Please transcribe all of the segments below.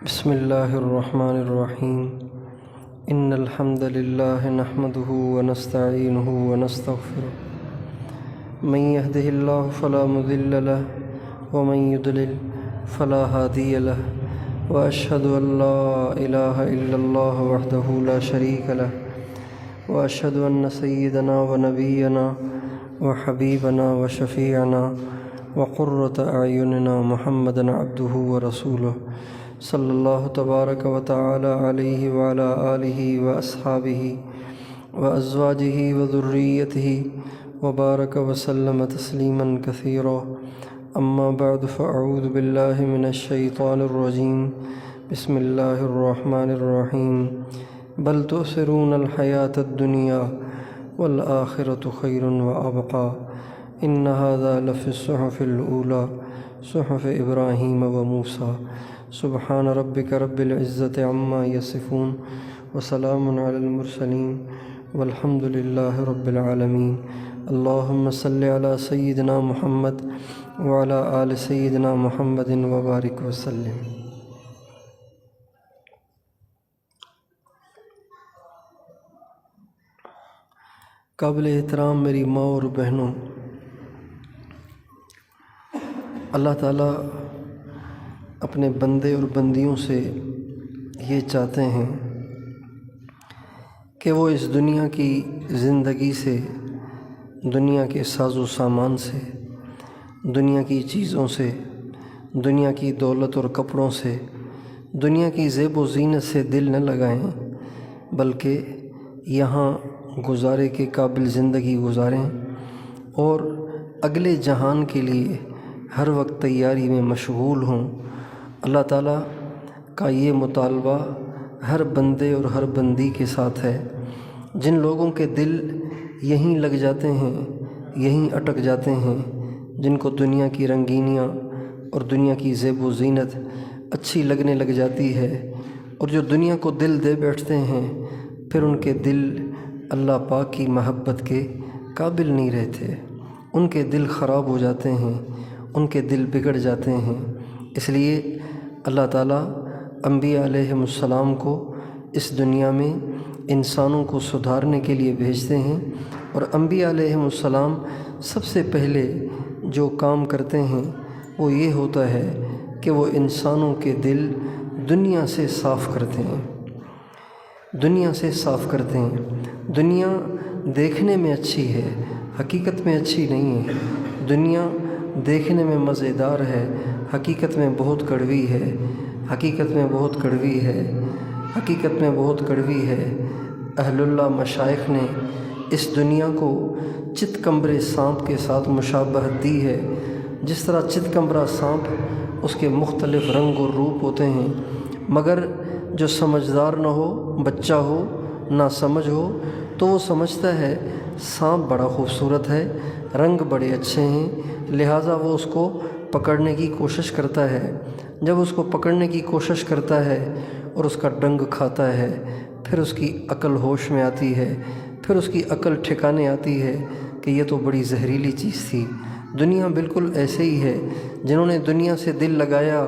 بسم اللہ الرحمن الرحیم ان الحمد للہ نحمده ونستعینه ونستغفره من يهده اللہ فلا مضل له ومن يضلل فلا هادی له واشهد ان لا الہ الا اللہ وحدہ لا شریک له واشهد ان سیدنا ونبینا وحبیبنا وشفیعنا وقرۃ اعیننا محمدا عبدہ ورسولہ صلی اللہ تبارک و تعالی علیہ وعلی آلہ واصحابہ وازواجہ وذریتہ وبارک وسلم تسلیما کثیرا اما بعد فاعوذ باللہ من الشیطان الرجیم بسم اللہ الرحمن الرحیم بل تؤثرون الحیاة الدنیا والآخرۃ خیر وابقی ان ھذا لفی الصحف الاولی صحف ابراہیم وموسیٰ سبحان ربک رب العزت عما یصفون وسلام علی المرسلین والحمد للہ رب العالمین اللہم صلی علی سیدنا محمد وعلی آل سیدنا محمد وبارک وسلم۔ قابل احترام میری ماں اور بہنوں، اللہ تعالیٰ اپنے بندے اور بندیوں سے یہ چاہتے ہیں کہ وہ اس دنیا کی زندگی سے، دنیا کے ساز و سامان سے، دنیا کی چیزوں سے، دنیا کی دولت اور کپڑوں سے، دنیا کی زیب و زینت سے دل نہ لگائیں، بلکہ یہاں گزارے کے قابل زندگی گزاریں اور اگلے جہان کے لیے ہر وقت تیاری میں مشغول ہوں۔ اللہ تعالیٰ کا یہ مطالبہ ہر بندے اور ہر بندی کے ساتھ ہے۔ جن لوگوں کے دل یہیں لگ جاتے ہیں، یہیں اٹک جاتے ہیں، جن کو دنیا کی رنگینیاں اور دنیا کی زیب و زینت اچھی لگنے لگ جاتی ہے، اور جو دنیا کو دل دے بیٹھتے ہیں، پھر ان کے دل اللہ پاک کی محبت کے قابل نہیں رہتے، ان کے دل خراب ہو جاتے ہیں، ان کے دل بگڑ جاتے ہیں۔ اس لیے اللہ تعالیٰ انبیاء علیہم السلام کو اس دنیا میں انسانوں کو سدھارنے کے لیے بھیجتے ہیں، اور انبیاء علیہم السلام سب سے پہلے جو کام کرتے ہیں وہ یہ ہوتا ہے کہ وہ انسانوں کے دل دنیا سے صاف کرتے ہیں، دنیا سے صاف کرتے ہیں۔ دنیا دیکھنے میں اچھی ہے، حقیقت میں اچھی نہیں ہے۔ دنیا دیکھنے میں مزیدار ہے، حقیقت میں بہت کڑوی ہے، حقیقت میں بہت کڑوی ہے، حقیقت میں بہت کڑوی ہے۔ اہل اللہ مشائخ نے اس دنیا کو چت کمبرے سانپ کے ساتھ مشابہت دی ہے۔ جس طرح چت کمبرہ سانپ اس کے مختلف رنگ اور روپ ہوتے ہیں، مگر جو سمجھدار نہ ہو، بچہ ہو، نہ سمجھ ہو، تو وہ سمجھتا ہے سانپ بڑا خوبصورت ہے، رنگ بڑے اچھے ہیں، لہٰذا وہ اس کو پکڑنے کی کوشش کرتا ہے۔ جب اس کو پکڑنے کی کوشش کرتا ہے اور اس کا ڈنگ کھاتا ہے، پھر اس کی عقل ہوش میں آتی ہے، پھر اس کی عقل ٹھکانے آتی ہے کہ یہ تو بڑی زہریلی چیز تھی۔ دنیا بالکل ایسے ہی ہے۔ جنہوں نے دنیا سے دل لگایا،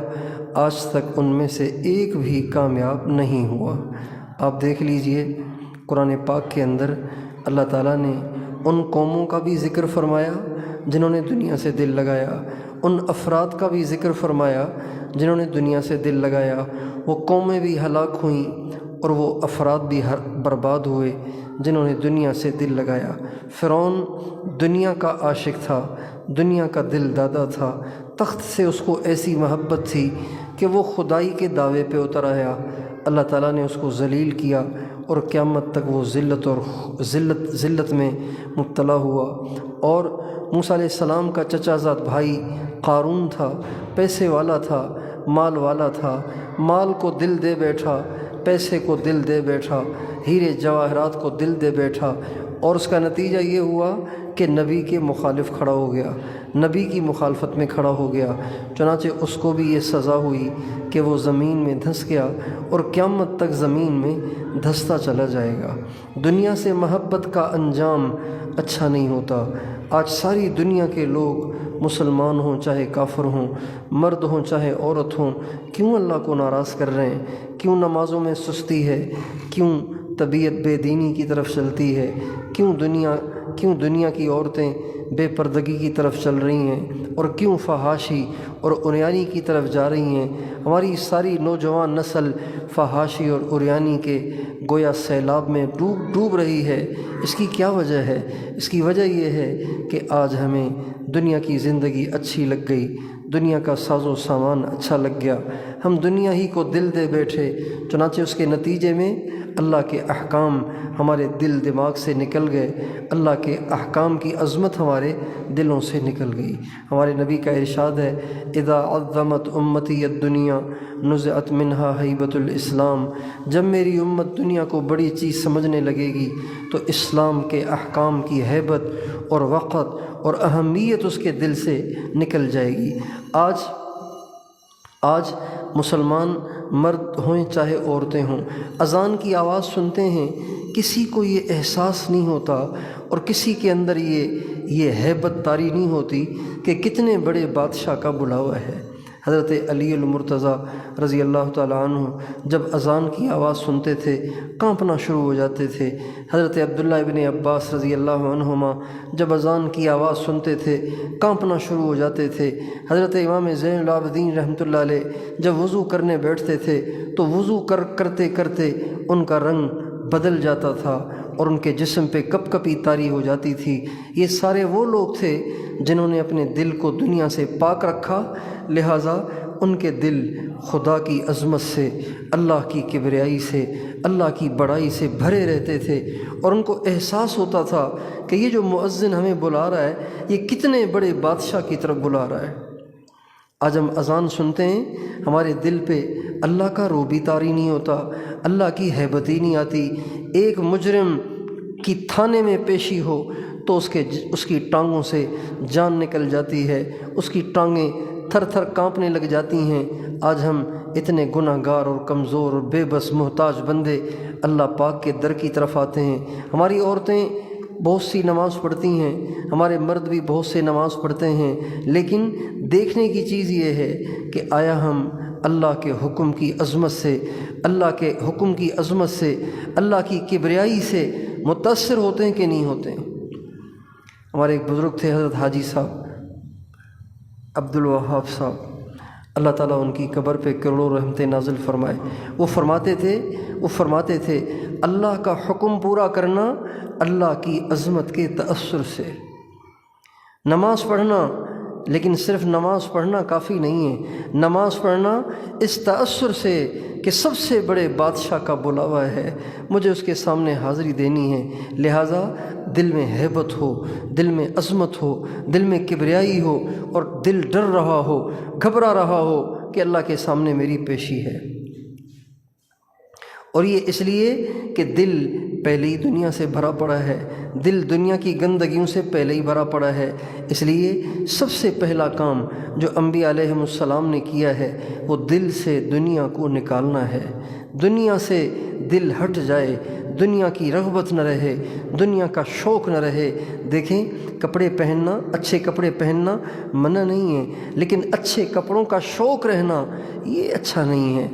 آج تک ان میں سے ایک بھی کامیاب نہیں ہوا۔ آپ دیکھ لیجئے قرآن پاک کے اندر اللہ تعالیٰ نے ان قوموں کا بھی ذکر فرمایا جنہوں نے دنیا سے دل لگایا، ان افراد کا بھی ذکر فرمایا جنہوں نے دنیا سے دل لگایا۔ وہ قومیں بھی ہلاک ہوئیں اور وہ افراد بھی برباد ہوئے جنہوں نے دنیا سے دل لگایا۔ فرعون دنیا کا عاشق تھا، دنیا کا دل دادا تھا، تخت سے اس کو ایسی محبت تھی کہ وہ خدائی کے دعوے پہ اتر آیا۔ اللہ تعالیٰ نے اس کو ذلیل کیا اور قیامت تک وہ ذلت میں مبتلا ہوا۔ اور موسیٰ علیہ السلام کا چچا زاد بھائی قارون تھا، پیسے والا تھا، مال والا تھا، مال کو دل دے بیٹھا، پیسے کو دل دے بیٹھا، ہیرے جواہرات کو دل دے بیٹھا، اور اس کا نتیجہ یہ ہوا کہ نبی کے مخالف کھڑا ہو گیا، نبی کی مخالفت میں کھڑا ہو گیا، چنانچہ اس کو بھی یہ سزا ہوئی کہ وہ زمین میں دھنس گیا اور قیامت تک زمین میں دھنستا چلا جائے گا۔ دنیا سے محبت کا انجام اچھا نہیں ہوتا۔ آج ساری دنیا کے لوگ، مسلمان ہوں چاہے کافر ہوں، مرد ہوں چاہے عورت ہوں، کیوں اللہ کو ناراض کر رہے ہیں؟ کیوں نمازوں میں سستی ہے؟ کیوں طبیعت بے دینی کی طرف چلتی ہے؟ کیوں دنیا کی عورتیں بے پردگی کی طرف چل رہی ہیں؟ اور کیوں فحاشی اور عریانی کی طرف جا رہی ہیں؟ ہماری ساری نوجوان نسل فحاشی اور عریانی کے گویا سیلاب میں ڈوب رہی ہے۔ اس کی کیا وجہ ہے؟ اس کی وجہ یہ ہے کہ آج ہمیں دنیا کی زندگی اچھی لگ گئی، دنیا کا ساز و سامان اچھا لگ گیا، ہم دنیا ہی کو دل دے بیٹھے، چنانچہ اس کے نتیجے میں اللہ کے احکام ہمارے دل دماغ سے نکل گئے، اللہ کے احکام کی عظمت ہمارے دلوں سے نکل گئی۔ ہمارے نبی کا ارشاد ہے، اذا عظمت امتی الدنیا نزعت منها ہیبت الاسلام، جب میری امت دنیا کو بڑی چیز سمجھنے لگے گی تو اسلام کے احکام کی ہیبت اور وقت اور اہمیت اس کے دل سے نکل جائے گی۔ آج مسلمان مرد ہوں چاہے عورتیں ہوں، اذان کی آواز سنتے ہیں، کسی کو یہ احساس نہیں ہوتا اور کسی کے اندر یہ ہیبت طاری نہیں ہوتی کہ کتنے بڑے بادشاہ کا بلاوا ہے۔ حضرت علی المرتضیٰ رضی اللہ تعالیٰ عنہ جب اذان کی آواز سنتے تھے کانپنا شروع ہو جاتے تھے۔ حضرت عبداللہ ابن عباس رضی اللہ عنہما جب اذان کی آواز سنتے تھے کانپنا شروع ہو جاتے تھے۔ حضرت امام زین العابدین رحمۃ اللہ علیہ جب وضو کرنے بیٹھتے تھے تو وضو کرتے کرتے ان کا رنگ بدل جاتا تھا اور ان کے جسم پہ کپ کپی طاری ہو جاتی تھی۔ یہ سارے وہ لوگ تھے جنہوں نے اپنے دل کو دنیا سے پاک رکھا، لہٰذا ان کے دل خدا کی عظمت سے، اللہ کی کبریائی سے، اللہ کی بڑائی سے بھرے رہتے تھے، اور ان کو احساس ہوتا تھا کہ یہ جو مؤذن ہمیں بلا رہا ہے یہ کتنے بڑے بادشاہ کی طرف بلا رہا ہے۔ آج ہم اذان سنتے ہیں، ہمارے دل پہ اللہ کا روبی طاری نہیں ہوتا، اللہ کی ہیبت ہی نہیں آتی۔ ایک مجرم کی تھانے میں پیشی ہو تو اس کی ٹانگوں سے جان نکل جاتی ہے، اس کی ٹانگیں تھر تھر کانپنے لگ جاتی ہیں۔ آج ہم اتنے گناہ گار اور کمزور اور بے بس محتاج بندے اللہ پاک کے در کی طرف آتے ہیں۔ ہماری عورتیں بہت سی نماز پڑھتی ہیں، ہمارے مرد بھی بہت سے نماز پڑھتے ہیں، لیکن دیکھنے کی چیز یہ ہے کہ آیا ہم اللہ کے حکم کی عظمت سے، اللہ کے حکم کی عظمت سے، اللہ کی کبریائی سے متاثر ہوتے ہیں کہ نہیں ہوتے ہیں؟ ہمارے ایک بزرگ تھے حضرت حاجی صاحب عبد الوہاب صاحب، اللہ تعالیٰ ان کی قبر پہ کروڑوں رحمتیں نازل فرمائے۔ وہ فرماتے تھے اللہ کا حکم پورا کرنا اللہ کی عظمت کے تأثر سے۔ نماز پڑھنا، لیکن صرف نماز پڑھنا کافی نہیں ہے، نماز پڑھنا اس تأثر سے کہ سب سے بڑے بادشاہ کا بلاوا ہے، مجھے اس کے سامنے حاضری دینی ہے، لہٰذا دل میں ہیبت ہو، دل میں عظمت ہو، دل میں کبریائی ہو، اور دل ڈر رہا ہو، گھبرا رہا ہو کہ اللہ کے سامنے میری پیشی ہے۔ اور یہ اس لیے کہ دل پہلے ہی دنیا سے بھرا پڑا ہے، دل دنیا کی گندگیوں سے پہلے ہی بھرا پڑا ہے۔ اس لیے سب سے پہلا کام جو انبیاء علیہم السلام نے کیا ہے وہ دل سے دنیا کو نکالنا ہے۔ دنیا سے دل ہٹ جائے، دنیا کی رغبت نہ رہے، دنیا کا شوق نہ رہے۔ دیکھیں، کپڑے پہننا، اچھے کپڑے پہننا منع نہیں ہے، لیکن اچھے کپڑوں کا شوق رہنا یہ اچھا نہیں ہے۔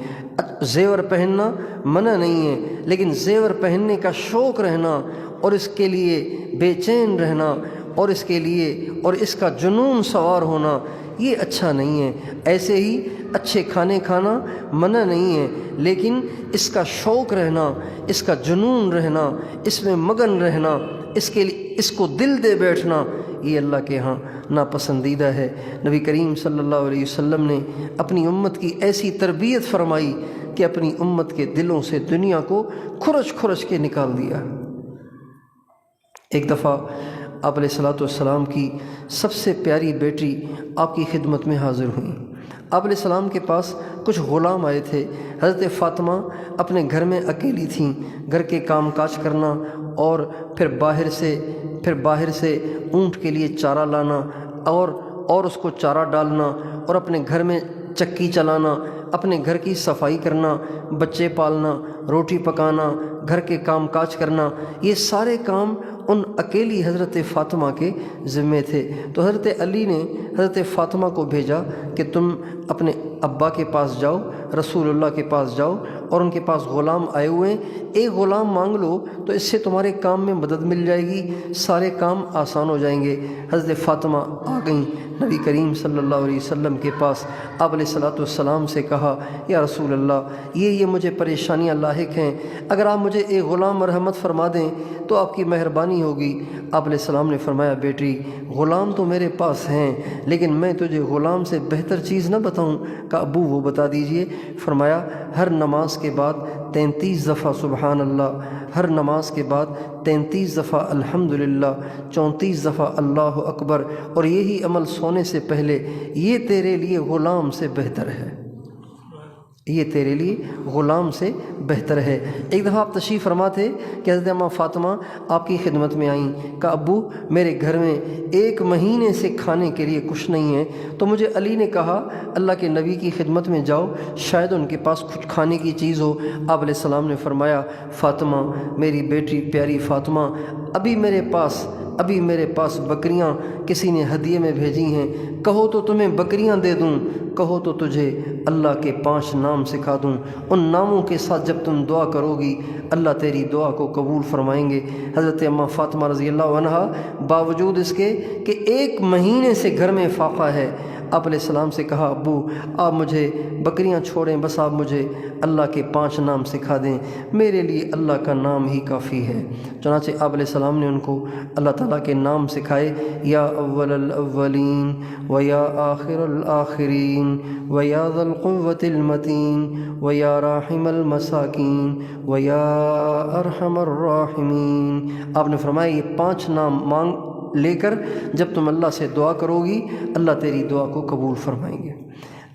زیور پہننا منع نہیں ہے، لیکن زیور پہننے کا شوق رہنا اور اس کے لیے بے چین رہنا اور اس کا جنون سوار ہونا یہ اچھا نہیں ہے۔ ایسے ہی اچھے کھانے کھانا منع نہیں ہے، لیکن اس کا شوق رہنا، اس کا جنون رہنا، اس میں مگن رہنا، اس کو دل دے بیٹھنا یہ اللہ کے ہاں ناپسندیدہ ہے۔ نبی کریم صلی اللہ علیہ وسلم نے اپنی امت کی ایسی تربیت فرمائی کہ اپنی امت کے دلوں سے دنیا کو کھرچ کھرچ کے نکال دیا۔ ایک دفعہ آپ علیہ الصلوۃ والسلام کی سب سے پیاری بیٹی آپ کی خدمت میں حاضر ہوئیں۔ آپ علیہ السلام کے پاس کچھ غلام آئے تھے۔ حضرت فاطمہ اپنے گھر میں اکیلی تھیں، گھر کے کام کاج کرنا اور پھر باہر سے اونٹ کے لیے چارہ لانا اور اس کو چارہ ڈالنا، اور اپنے گھر میں چکی چلانا، اپنے گھر کی صفائی کرنا، بچے پالنا، روٹی پکانا، گھر کے کام کاج کرنا، یہ سارے کام ان اکیلی حضرت فاطمہ کے ذمے تھے۔ تو حضرت علی نے حضرت فاطمہ کو بھیجا کہ تم اپنے ابا کے پاس جاؤ، رسول اللہ کے پاس جاؤ، اور ان کے پاس غلام آئے ہوئے ہیں، ایک غلام مانگ لو تو اس سے تمہارے کام میں مدد مل جائے گی، سارے کام آسان ہو جائیں گے۔ حضرت فاطمہ آ گئیں نبی کریم صلی اللہ علیہ وسلم کے پاس، آپ علیہ الصلوۃ والسلام سے کہا یا رسول اللہ یہ مجھے پریشانیاں لاحق ہیں، اگر آپ مجھے ایک غلام مرحمت فرما دیں تو آپ کی مہربانی ہوگی۔ آپ علیہ السلام نے فرمایا بیٹی غلام تو میرے پاس ہیں، لیکن میں تجھے غلام سے بہتر چیز نہ بتاؤں؟ کہا ابو وہ بتا دیجئے۔ فرمایا ہر نماز کے بعد 33 دفعہ سبحان اللہ، ہر نماز کے بعد 33 دفعہ الحمدللہ، 34 دفعہ اللہ اکبر، اور یہی عمل سونے سے پہلے، یہ تیرے لیے غلام سے بہتر ہے، یہ تیرے لیے غلام سے بہتر ہے۔ ایک دفعہ آپ تشریف فرما تھے کہ حضرت اماں فاطمہ آپ کی خدمت میں آئیں، کہا ابو میرے گھر میں 1 مہینے سے کھانے کے لیے کچھ نہیں ہے، تو مجھے علی نے کہا اللہ کے نبی کی خدمت میں جاؤ، شاید ان کے پاس کچھ کھانے کی چیز ہو۔ آپ علیہ السلام نے فرمایا فاطمہ میری بیٹی پیاری فاطمہ، ابھی میرے پاس بکریاں کسی نے ہدیے میں بھیجی ہیں، کہو تو تمہیں بکریاں دے دوں، کہو تو تجھے اللہ کے 5 نام سکھا دوں، ان ناموں کے ساتھ جب تم دعا کرو گی اللہ تیری دعا کو قبول فرمائیں گے۔ حضرت اماں فاطمہ رضی اللہ عنہا باوجود اس کے کہ 1 مہینے سے گھر میں فاقہ ہے، آپ علیہ السلام سے کہا ابو آپ مجھے بکریاں چھوڑیں، بس آپ مجھے اللہ کے 5 نام سکھا دیں، میرے لیے اللہ کا نام ہی کافی ہے۔ چنانچہ آپ علیہ السلام نے ان کو اللہ تعالیٰ کے نام سکھائے، یا اول الاولین و یا آخر الآخرین و یا ذا القوة المتین و یا راحم المساکین و یا ارحم الراحمین۔ آپ نے فرمایا یہ 5 نام مانگ لے کر جب تم اللہ سے دعا کرو گی اللہ تیری دعا کو قبول فرمائیں گے۔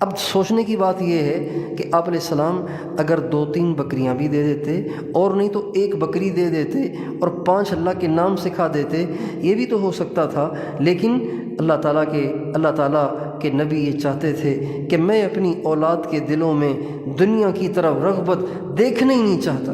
اب سوچنے کی بات یہ ہے کہ آپ علیہ السلام اگر 2-3 بکریاں بھی دے دیتے، اور نہیں تو 1 بکری دے دیتے اور 5 اللہ کے نام سکھا دیتے، یہ بھی تو ہو سکتا تھا، لیکن اللہ تعالیٰ کے نبی یہ چاہتے تھے کہ میں اپنی اولاد کے دلوں میں دنیا کی طرف رغبت دیکھنا ہی نہیں چاہتا۔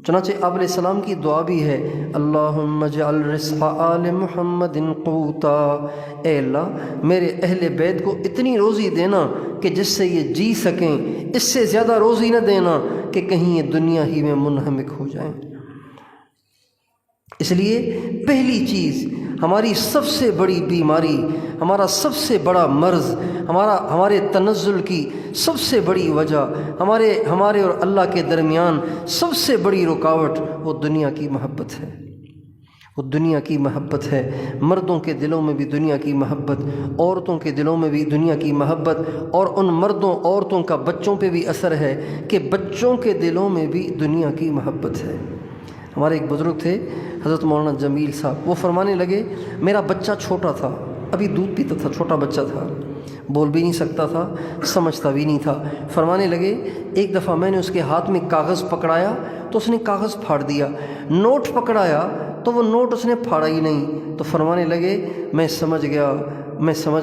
چنانچہ آپ علیہ السلام کی دعا بھی ہے اللہم اجعل رزق آل محمد قوتا، اے اللہ میرے اہل بیت کو اتنی روزی دینا کہ جس سے یہ جی سکیں، اس سے زیادہ روزی نہ دینا کہ کہیں یہ دنیا ہی میں منہمک ہو جائیں۔ اس لیے پہلی چیز ہماری سب سے بڑی بیماری، ہمارا سب سے بڑا مرض، ہمارے تنزل کی سب سے بڑی وجہ، ہمارے اور اللہ کے درمیان سب سے بڑی رکاوٹ وہ دنیا کی محبت ہے، وہ دنیا کی محبت ہے۔ مردوں کے دلوں میں بھی دنیا کی محبت، عورتوں کے دلوں میں بھی دنیا کی محبت، اور ان مردوں عورتوں کا بچوں پہ بھی اثر ہے کہ بچوں کے دلوں میں بھی دنیا کی محبت ہے۔ ہمارے ایک بزرگ تھے حضرت مولانا جمیل صاحب، وہ فرمانے لگے میرا بچہ چھوٹا تھا، ابھی دودھ پیتا تھا، چھوٹا بچہ تھا، بول بھی نہیں سکتا تھا، سمجھتا بھی نہیں تھا۔ فرمانے لگے ایک دفعہ میں نے اس کے ہاتھ میں کاغذ پکڑایا تو اس نے کاغذ پھاڑ دیا، نوٹ پکڑایا تو وہ نوٹ اس نے پھاڑا ہی نہیں۔ تو فرمانے لگے میں سمجھ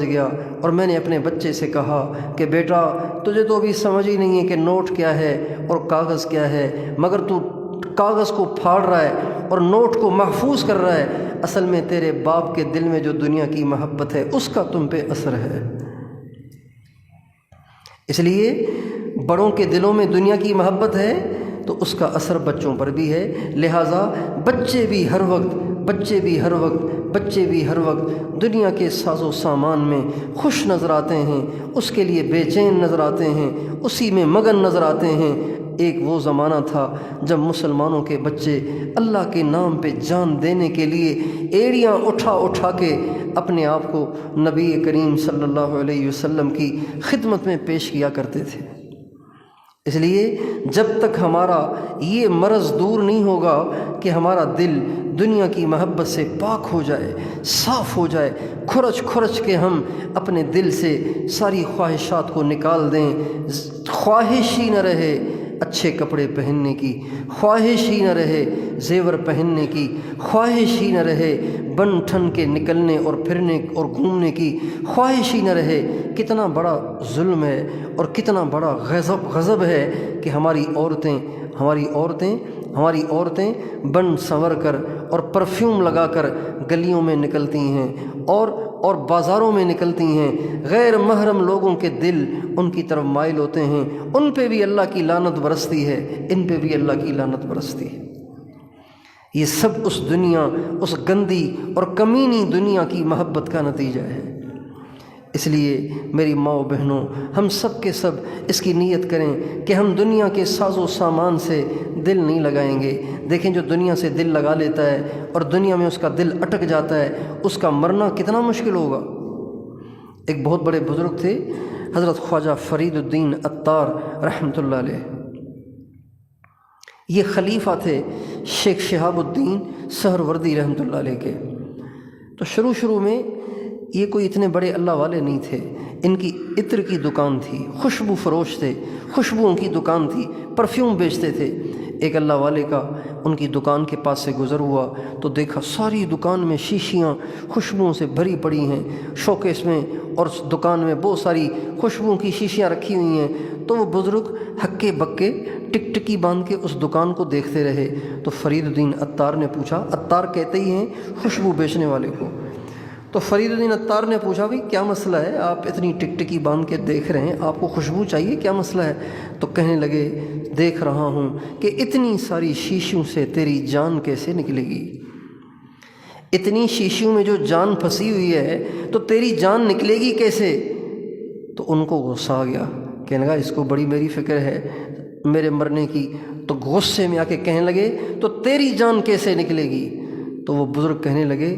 گیا اور میں نے اپنے بچے سے کہا کہ بیٹا تجھے تو ابھی سمجھ ہی نہیں ہے کہ نوٹ کیا ہے اور کاغذ کیا ہے، مگر تو کاغذ کو پھاڑ رہا ہے اور نوٹ کو محفوظ کر رہا ہے، اصل میں تیرے باپ کے دل میں جو دنیا کی محبت ہے اس کا تم پہ اثر ہے۔ اس لیے بڑوں کے دلوں میں دنیا کی محبت ہے تو اس کا اثر بچوں پر بھی ہے، لہٰذا بچے بھی ہر وقت دنیا کے ساز و سامان میں خوش نظر آتے ہیں، اس کے لیے بے چین نظر آتے ہیں، اسی میں مگن نظر آتے ہیں۔ ایک وہ زمانہ تھا جب مسلمانوں کے بچے اللہ کے نام پہ جان دینے کے لیے ایڑیاں اٹھا کے اپنے آپ کو نبی کریم صلی اللہ علیہ وسلم کی خدمت میں پیش کیا کرتے تھے۔ اس لیے جب تک ہمارا یہ مرض دور نہیں ہوگا کہ ہمارا دل دنیا کی محبت سے پاک ہو جائے، صاف ہو جائے، کھرچ کے ہم اپنے دل سے ساری خواہشات کو نکال دیں، خواہش ہی نہ رہے، اچھے کپڑے پہننے کی، خواہش ہی نہ رہے زیور پہننے کی، خواہش ہی نہ رہے بن ٹھن کے نکلنے اور پھرنے اور گھومنے کی، خواہش ہی نہ رہے۔ کتنا بڑا ظلم ہے اور کتنا بڑا غضب ہے کہ ہماری عورتیں بن سنور کر اور پرفیوم لگا کر گلیوں میں نکلتی ہیں اور بازاروں میں نکلتی ہیں، غیر محرم لوگوں کے دل ان کی طرف مائل ہوتے ہیں، ان پہ بھی اللہ کی لعنت برستی ہے، ان پہ بھی اللہ کی لعنت برستی ہے۔ یہ سب اس گندی اور کمینی دنیا کی محبت کا نتیجہ ہے۔ اس لیے میری ماں و بہنوں، ہم سب کے سب اس کی نیت کریں کہ ہم دنیا کے ساز و سامان سے دل نہیں لگائیں گے۔ دیکھیں جو دنیا سے دل لگا لیتا ہے اور دنیا میں اس کا دل اٹک جاتا ہے، اس کا مرنا کتنا مشکل ہوگا۔ ایک بہت بڑے بزرگ تھے حضرت خواجہ فرید الدین عطار رحمۃ اللہ علیہ۔ یہ خلیفہ تھے شیخ شہاب الدین سہروردی رحمۃ اللہ علیہ کے۔ تو شروع میں یہ کوئی اتنے بڑے اللہ والے نہیں تھے، ان کی عطر کی دکان تھی، خوشبو فروش تھے، خوشبوؤں کی دکان تھی، پرفیوم بیچتے تھے۔ ایک اللہ والے کا ان کی دکان کے پاس سے گزر ہوا تو دیکھا ساری دکان میں شیشیاں خوشبوؤں سے بھری پڑی ہیں، شوکیس میں اور دکان میں بہت ساری خوشبوؤں کی شیشیاں رکھی ہوئی ہیں۔ تو وہ بزرگ ہکے بکے ٹکٹکی باندھ کے اس دکان کو دیکھتے رہے۔ تو فرید الدین عطار نے پوچھا، عطار کہتے ہی ہیں خوشبو بیچنے والے کو، تو فرید الدین عطار نے پوچھا بھائی کیا مسئلہ ہے، آپ اتنی ٹکٹکی باندھ کے دیکھ رہے ہیں، آپ کو خوشبو چاہیے، کیا مسئلہ ہے؟ تو کہنے لگے دیکھ رہا ہوں کہ اتنی ساری شیشیوں سے تیری جان کیسے نکلے گی، اتنی شیشیوں میں جو جان پھنسی ہوئی ہے تو تیری جان نکلے گی کیسے؟ تو ان کو غصہ آ گیا، کہنے لگا اس کو بڑی میری فکر ہے میرے مرنے کی۔ تو غصے میں آ کے کہنے لگے تو تیری جان کیسے نکلے گی؟ تو وہ بزرگ کہنے لگے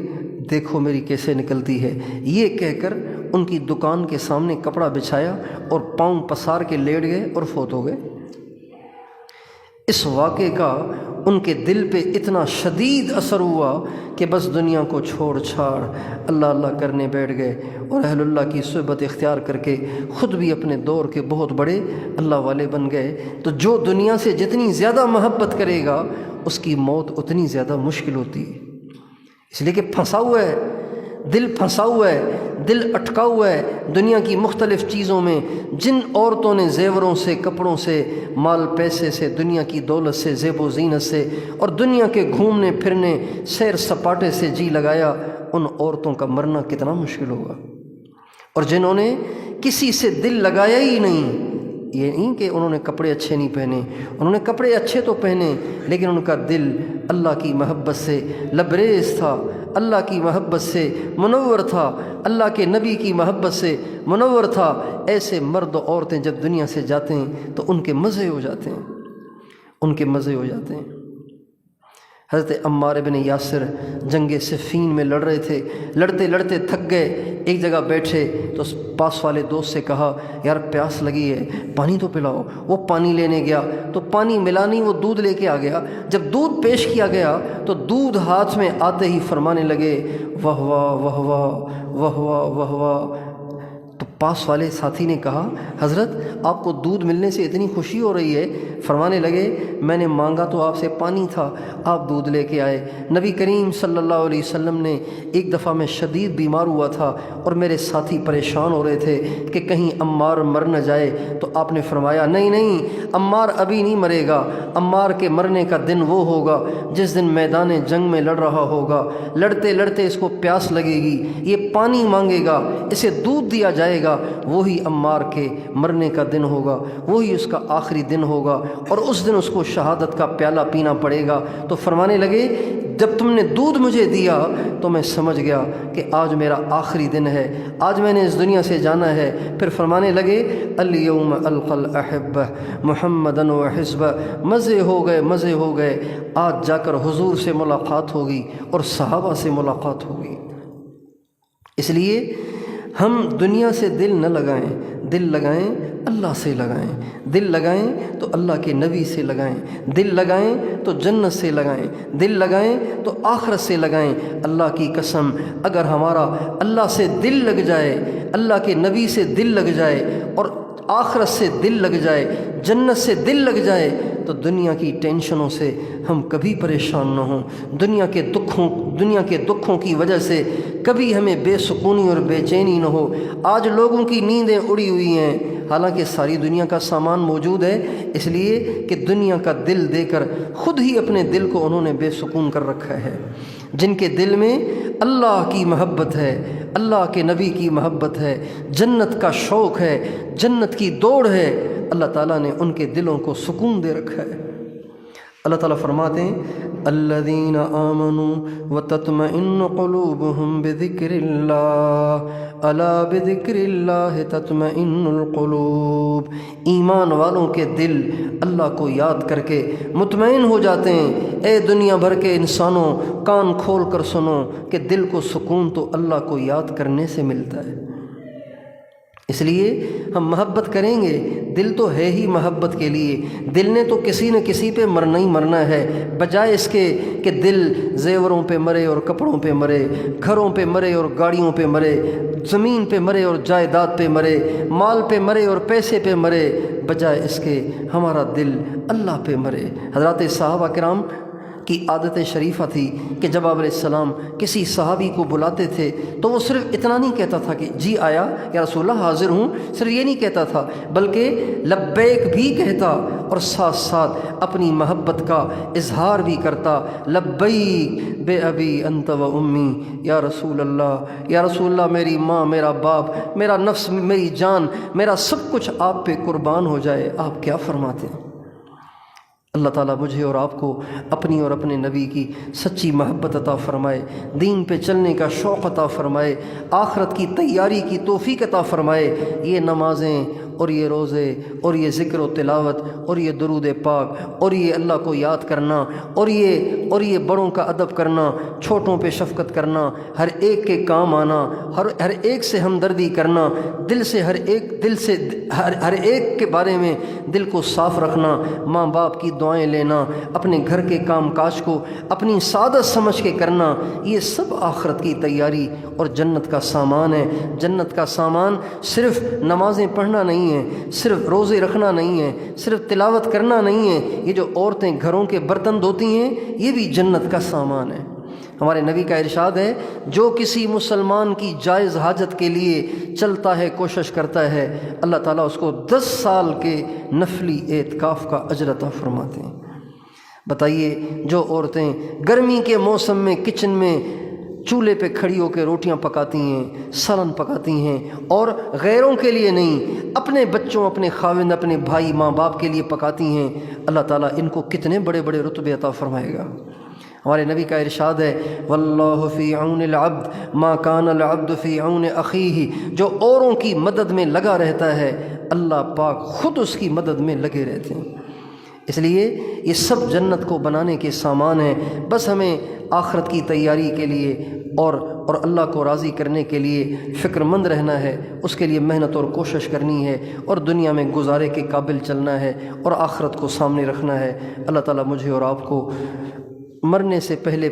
دیکھو میری کیسے نکلتی ہے۔ یہ کہہ کر ان کی دکان کے سامنے کپڑا بچھایا اور پاؤں پسار کے لیٹ گئے اور فوت ہو گئے۔ اس واقعے کا ان کے دل پہ اتنا شدید اثر ہوا کہ بس دنیا کو چھوڑ چھاڑ اللہ اللہ کرنے بیٹھ گئے اور اہل اللہ کی صحبت اختیار کر کے خود بھی اپنے دور کے بہت بڑے اللہ والے بن گئے۔ تو جو دنیا سے جتنی زیادہ محبت کرے گا اس کی موت اتنی زیادہ مشکل ہوتی ہے، اس لیے کہ پھنسا ہوا ہے، دل پھنسا ہوا ہے، دل اٹکا ہوا ہے دنیا کی مختلف چیزوں میں۔ جن عورتوں نے زیوروں سے، کپڑوں سے، مال پیسے سے، دنیا کی دولت سے، زیب و زینت سے اور دنیا کے گھومنے پھرنے سیر سپاٹے سے جی لگایا، ان عورتوں کا مرنا کتنا مشکل ہوگا۔ اور جنہوں نے کسی سے دل لگایا ہی نہیں، یہ نہیں کہ انہوں نے کپڑے اچھے نہیں پہنے، انہوں نے کپڑے اچھے تو پہنے لیکن ان کا دل اللہ کی محبت سے لبریز تھا، اللہ کی محبت سے منور تھا، اللہ کے نبی کی محبت سے منور تھا۔ ایسے مرد و عورتیں جب دنیا سے جاتے ہیں تو ان کے مزے ہو جاتے ہیں، ان کے مزے ہو جاتے ہیں۔ حضرت عمار بن یاسر جنگ صفین میں لڑ رہے تھے، لڑتے لڑتے تھک گئے، ایک جگہ بیٹھے تو پاس والے دوست سے کہا یار پیاس لگی ہے پانی تو پلاؤ۔ وہ پانی لینے گیا تو پانی ملا نہیں، وہ دودھ لے کے آ گیا۔ جب دودھ پیش کیا گیا تو دودھ ہاتھ میں آتے ہی فرمانے لگے واہ واہ واہ واہ واہ واہ واہ واہ۔ تو پاس والے ساتھی نے کہا حضرت آپ کو دودھ ملنے سے اتنی خوشی ہو رہی ہے؟ فرمانے لگے میں نے مانگا تو آپ سے پانی تھا، آپ دودھ لے کے آئے۔ نبی کریم صلی اللہ علیہ وسلم نے ایک دفعہ میں شدید بیمار ہوا تھا اور میرے ساتھی پریشان ہو رہے تھے کہ کہیں عمار مر نہ جائے، تو آپ نے فرمایا نہیں نہیں، عمار ابھی نہیں مرے گا، عمار کے مرنے کا دن وہ ہوگا جس دن میدان جنگ میں لڑ رہا ہوگا، لڑتے لڑتے اس کو پیاس لگے گی، یہ پانی مانگے گا، اسے دودھ دیا جائے گا، وہی عمار کے مرنے کا دن ہوگا، وہی اس کا آخری دن ہوگا اور اس دن اس کو شہادت کا پیالہ پینا پڑے گا۔ تو فرمانے لگے جب تم نے دودھ مجھے دیا تو میں سمجھ گیا کہ آج میرا آخری دن ہے، آج میں نے اس دنیا سے جانا ہے۔ پھر فرمانے لگے الیوم القی الاحبہ محمدن و حزبہ، مزے ہو گئے مزے ہو گئے، آج جا کر حضور سے ملاقات ہوگی اور صحابہ سے ملاقات ہوگی۔ اس لیے ہم دنیا سے دل نہ لگائیں، دل لگائیں اللہ سے لگائیں، دل لگائیں تو اللہ کے نبی سے لگائیں، دل لگائیں تو جنت سے لگائیں، دل لگائیں تو آخرت سے لگائیں۔ اللہ کی قسم اگر ہمارا اللہ سے دل لگ جائے، اللہ کے نبی سے دل لگ جائے اور آخرت سے دل لگ جائے، جنت سے دل لگ جائے، تو دنیا کی ٹینشنوں سے ہم کبھی پریشان نہ ہوں، دنیا کے دکھوں کی وجہ سے کبھی ہمیں بے سکونی اور بے چینی نہ ہو۔ آج لوگوں کی نیندیں اڑی ہوئی ہیں، حالانکہ ساری دنیا کا سامان موجود ہے، اس لیے کہ دنیا کا دل دے کر خود ہی اپنے دل کو انہوں نے بے سکون کر رکھا ہے۔ جن کے دل میں اللہ کی محبت ہے، اللہ کے نبی کی محبت ہے، جنت کا شوق ہے، جنت کی دوڑ ہے، اللہ تعالیٰ نے ان کے دلوں کو سکون دے رکھا ہے۔ اللہ تعالیٰ فرماتے ہیں الذین آمنوا وتطمئن قلوبهم بذکر اللہ الا بذکر اللہ تطمئن القلوب۔ ایمان والوں کے دل اللہ کو یاد کر کے مطمئن ہو جاتے ہیں۔ اے دنیا بھر کے انسانوں، کان کھول کر سنو کہ دل کو سکون تو اللہ کو یاد کرنے سے ملتا ہے۔ اس لیے ہم محبت کریں گے، دل تو ہے ہی محبت کے لیے، دل نے تو کسی نہ کسی پہ مرنا ہی مرنا ہے، بجائے اس کے کہ دل زیوروں پہ مرے اور کپڑوں پہ مرے، گھروں پہ مرے اور گاڑیوں پہ مرے، زمین پہ مرے اور جائیداد پہ مرے، مال پہ مرے اور پیسے پہ مرے، بجائے اس کے ہمارا دل اللہ پہ مرے۔ حضرات صحابہ کرام کی عادت شریفہ تھی کہ جب آپ علیہ السلام کسی صحابی کو بلاتے تھے تو وہ صرف اتنا نہیں کہتا تھا کہ جی آیا یا رسول اللہ حاضر ہوں، صرف یہ نہیں کہتا تھا، بلکہ لبیک بھی کہتا اور ساتھ ساتھ اپنی محبت کا اظہار بھی کرتا۔ لبیک بے ابی انت و امی، یا رسول اللہ میری ماں، میرا باپ، میرا نفس، میری جان، میرا سب کچھ آپ پہ قربان ہو جائے۔ آپ کیا فرماتے ہیں؟ اللہ تعالیٰ مجھے اور آپ کو اپنی اور اپنے نبی کی سچی محبت عطا فرمائے، دین پہ چلنے کا شوق عطا فرمائے، آخرت کی تیاری کی توفیق عطا فرمائے۔ یہ نمازیں اور یہ روزے اور یہ ذکر و تلاوت اور یہ درود پاک اور یہ اللہ کو یاد کرنا اور یہ بڑوں کا ادب کرنا، چھوٹوں پہ شفقت کرنا، ہر ایک کے کام آنا، ہر ایک سے ہمدردی کرنا، ہر ایک کے بارے میں دل کو صاف رکھنا، ماں باپ کی دعائیں لینا، اپنے گھر کے کام کاج کو اپنی سعادت سمجھ کے کرنا، یہ سب آخرت کی تیاری اور جنت کا سامان ہے۔ جنت کا سامان صرف نمازیں پڑھنا نہیں ہے، صرف روزے رکھنا نہیں ہے، صرف تلاوت کرنا نہیں ہے، یہ جو عورتیں گھروں کے برتن دھوتی ہیں یہ بھی جنت کا سامان ہے۔ ہمارے نبی کا ارشاد ہے جو کسی مسلمان کی جائز حاجت کے لیے چلتا ہے، کوشش کرتا ہے، اللہ تعالیٰ اس کو 10 سال کے نفلی اعتکاف کا اجر عطا فرماتے ہیں۔ بتائیے جو عورتیں گرمی کے موسم میں کچن میں چولہے پہ کھڑی ہو کے روٹیاں پکاتی ہیں، سالن پکاتی ہیں، اور غیروں کے لیے نہیں، اپنے بچوں، اپنے خاوند، اپنے بھائی، ماں باپ کے لیے پکاتی ہیں، اللہ تعالیٰ ان کو کتنے بڑے بڑے رتبے عطا فرمائے گا۔ ہمارے نبی کا ارشاد ہے واللہ فی عون العبد ما کان العبد فی عون اخیہ، جو اوروں کی مدد میں لگا رہتا ہے اللہ پاک خود اس کی مدد میں لگے رہتے ہیں۔ اس لیے یہ سب جنت کو بنانے کے سامان ہیں، بس ہمیں آخرت کی تیاری کے لیے اور اللہ کو راضی کرنے کے لیے فکر مند رہنا ہے، اس کے لیے محنت اور کوشش کرنی ہے، اور دنیا میں گزارے کے قابل چلنا ہے اور آخرت کو سامنے رکھنا ہے۔ اللہ تعالیٰ مجھے اور آپ کو مرنے سے پہلے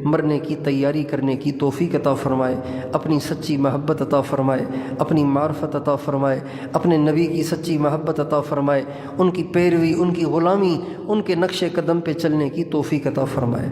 مرنے کی تیاری کرنے کی توفیق عطا فرمائے، اپنی سچی محبت عطا فرمائے، اپنی معرفت عطا فرمائے، اپنے نبی کی سچی محبت عطا فرمائے، ان کی پیروی، ان کی غلامی، ان کے نقش قدم پہ چلنے کی توفیق عطا فرمائے۔